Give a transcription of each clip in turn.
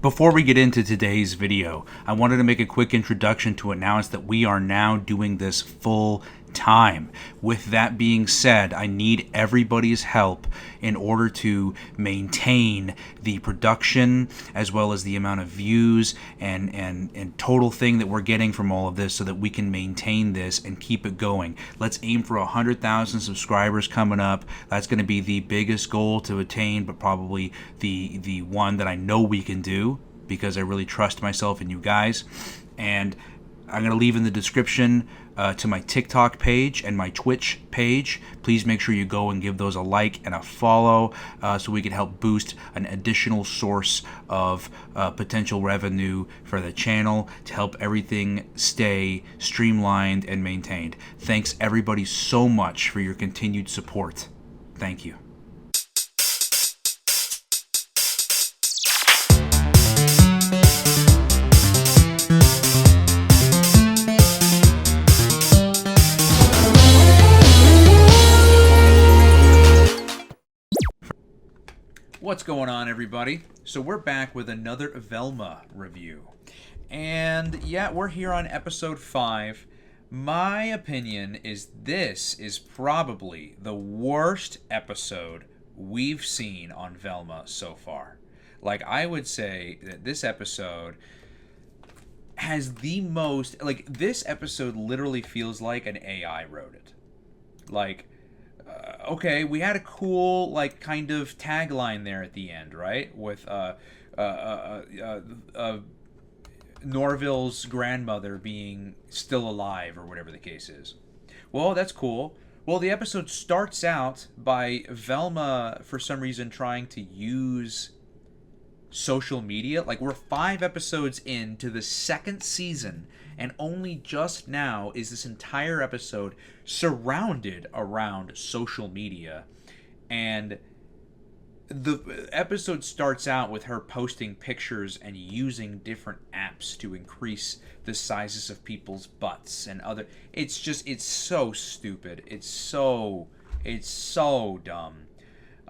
Before we get into today's video, I wanted to make a quick introduction to announce that we are now doing this full time. With that being said, I need everybody's help in order to maintain the production as well as the amount of views and total thing that we're getting from all of this so that we can maintain this and keep it going. Let's aim for 100,000 subscribers coming up. That's going to be the biggest goal to attain, but probably the one that I know we can do because I really trust myself and you guys. And I'm going to leave in the description to my TikTok page and my Twitch page. Please make sure you go and give those a like and a follow so we can help boost an additional source of potential revenue for the channel to help everything stay streamlined and maintained. Thanks everybody so much for your continued support. Thank you. What's going on, everybody? So we're back with another VELMA review. And yeah, we're here on episode 5. My opinion is this is probably the worst episode we've seen on VELMA so far. Like, I would say that this episode has the most... Like, this episode literally feels like an AI wrote it. Like... okay, we had a cool, like, kind of tagline there at the end, right? With Norville's grandmother being still alive, or whatever the case is. Well, that's cool. Well, the episode starts out by Velma, for some reason, trying to use social media. Like, we're 5 episodes into the 2nd season, and only just now is this entire episode surrounded around social media. And the episode starts out with her posting pictures and using different apps to increase the sizes of people's butts and other... It's so stupid. It's so dumb.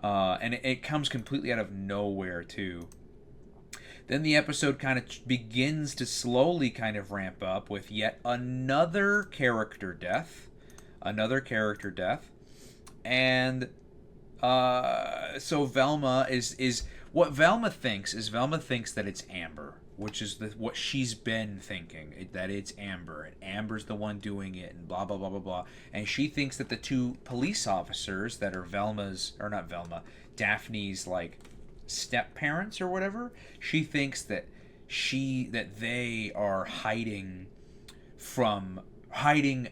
And it comes completely out of nowhere, too. Then the episode kind of begins to slowly kind of ramp up with yet another character death. And so Velma is what Velma thinks that it's Amber, which is what she's been thinking, that it's Amber, and Amber's the one doing it, and blah, blah, blah, blah, blah. And she thinks that the 2 police officers that are Daphne's, like, step parents or whatever, she thinks that they are hiding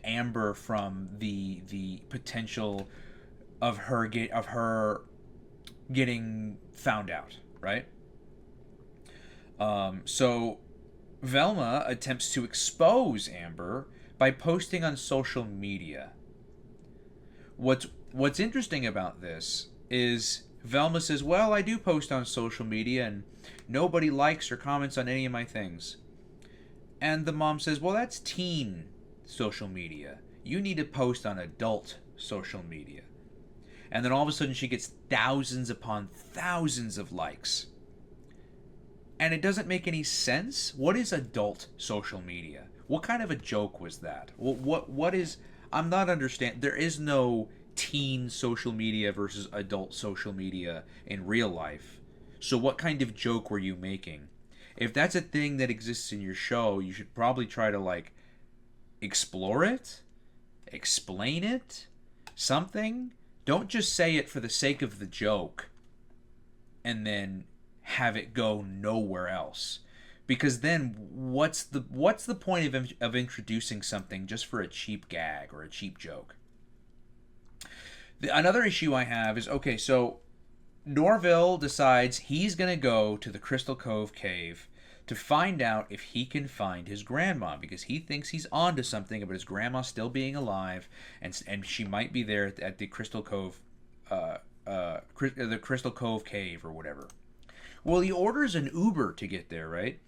Amber from the potential of her getting found out, right? So Velma attempts to expose Amber by posting on social media. What's interesting about this is Velma says, well, I do post on social media and nobody likes or comments on any of my things. And the mom says, well, that's teen social media. You need to post on adult social media. And then all of a sudden she gets thousands upon thousands of likes. And it doesn't make any sense. What is adult social media? What kind of a joke was that? What is... I'm not understanding. There is no teen social media versus adult social media in real life. So what kind of joke were you making? If that's a thing that exists in your show, you should probably try to, like, explore it, explain it, something. Don't just say it for the sake of the joke and then have it go nowhere else. Because then what's the point of introducing something just for a cheap gag or a cheap joke? Another issue I have is, okay, so Norville decides he's going to go to the Crystal Cove cave to find out if he can find his grandma, because he thinks he's onto something about his grandma still being alive, and she might be there at the Crystal Cove, the Crystal Cove cave or whatever. Well, he orders an Uber to get there, right?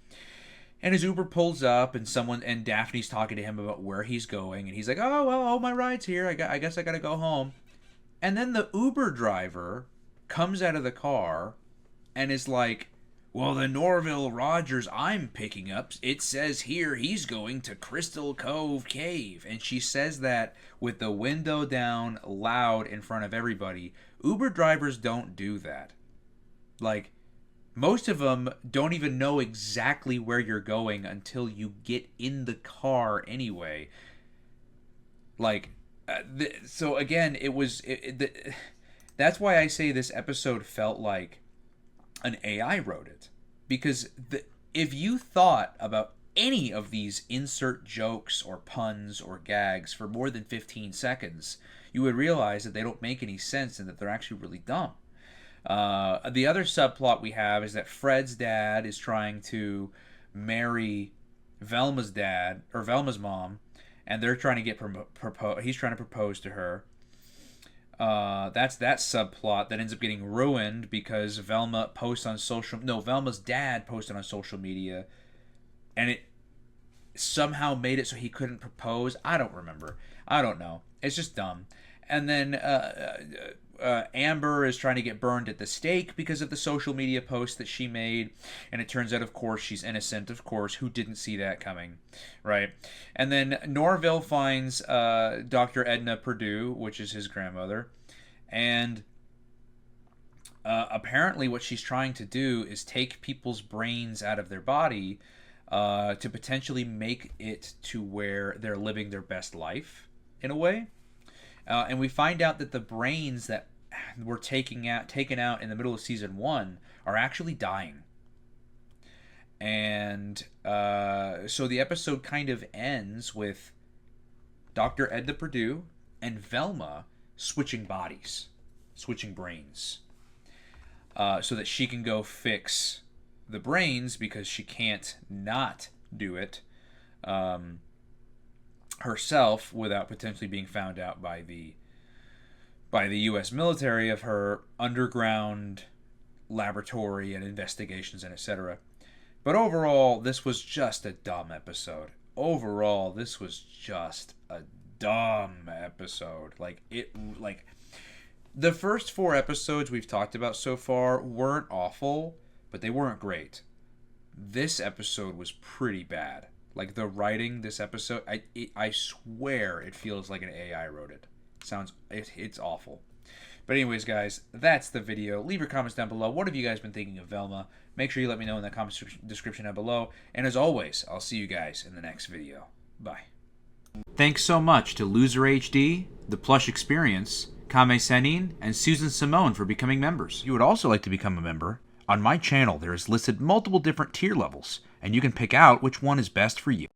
And his Uber pulls up, and Daphne's talking to him about where he's going, and he's like, oh, well, my ride's here. I guess I gotta go home. And then the Uber driver comes out of the car and is like, well, the Norville Rogers I'm picking up, it says here he's going to Crystal Cove Cave. And she says that with the window down, loud in front of everybody. Uber drivers don't do that. Like, most of them don't even know exactly where you're going until you get in the car anyway. Like, so again, that's why I say this episode felt like an AI wrote it. Because if you thought about any of these insert jokes or puns or gags for more than 15 seconds, you would realize that they don't make any sense and that they're actually really dumb. The other subplot we have is that Fred's dad is trying to marry Velma's dad, or Velma's mom, and they're trying to get he's trying to propose to her. That's that subplot that ends up getting ruined because Velma's dad posted on social media, and it somehow made it so he couldn't propose. I don't remember. I don't know. It's just dumb. And then Amber is trying to get burned at the stake because of the social media post that she made, and it turns out, of course, she's innocent. Of course, who didn't see that coming, right? And then Norville finds Dr. Edna Purdue, which is his grandmother, and apparently what she's trying to do is take people's brains out of their body to potentially make it to where they're living their best life, in a way. And we find out that the brains that were taken out in the middle of season 1 are actually dying. And so the episode kind of ends with Dr. Edna Purdue and Velma switching bodies, switching brains, so that she can go fix the brains because she can't not do it herself without potentially being found out by the U.S. military of her underground laboratory and investigations and etc. But overall, this was just a dumb episode. Overall, this was just a dumb episode. Like the first 4 episodes we've talked about so far weren't awful, but they weren't great. This episode was pretty bad. Like, the writing this episode, I swear it feels like an AI wrote it. It's awful. But anyways, guys, that's the video. Leave your comments down below. What have you guys been thinking of Velma? Make sure you let me know in the comment description down below. And as always, I'll see you guys in the next video. Bye. Thanks so much to Loser HD, The Plush Experience, Kame Senin, and Susan Simone for becoming members. If you would also like to become a member, on my channel there is listed multiple different tier levels, and you can pick out which one is best for you.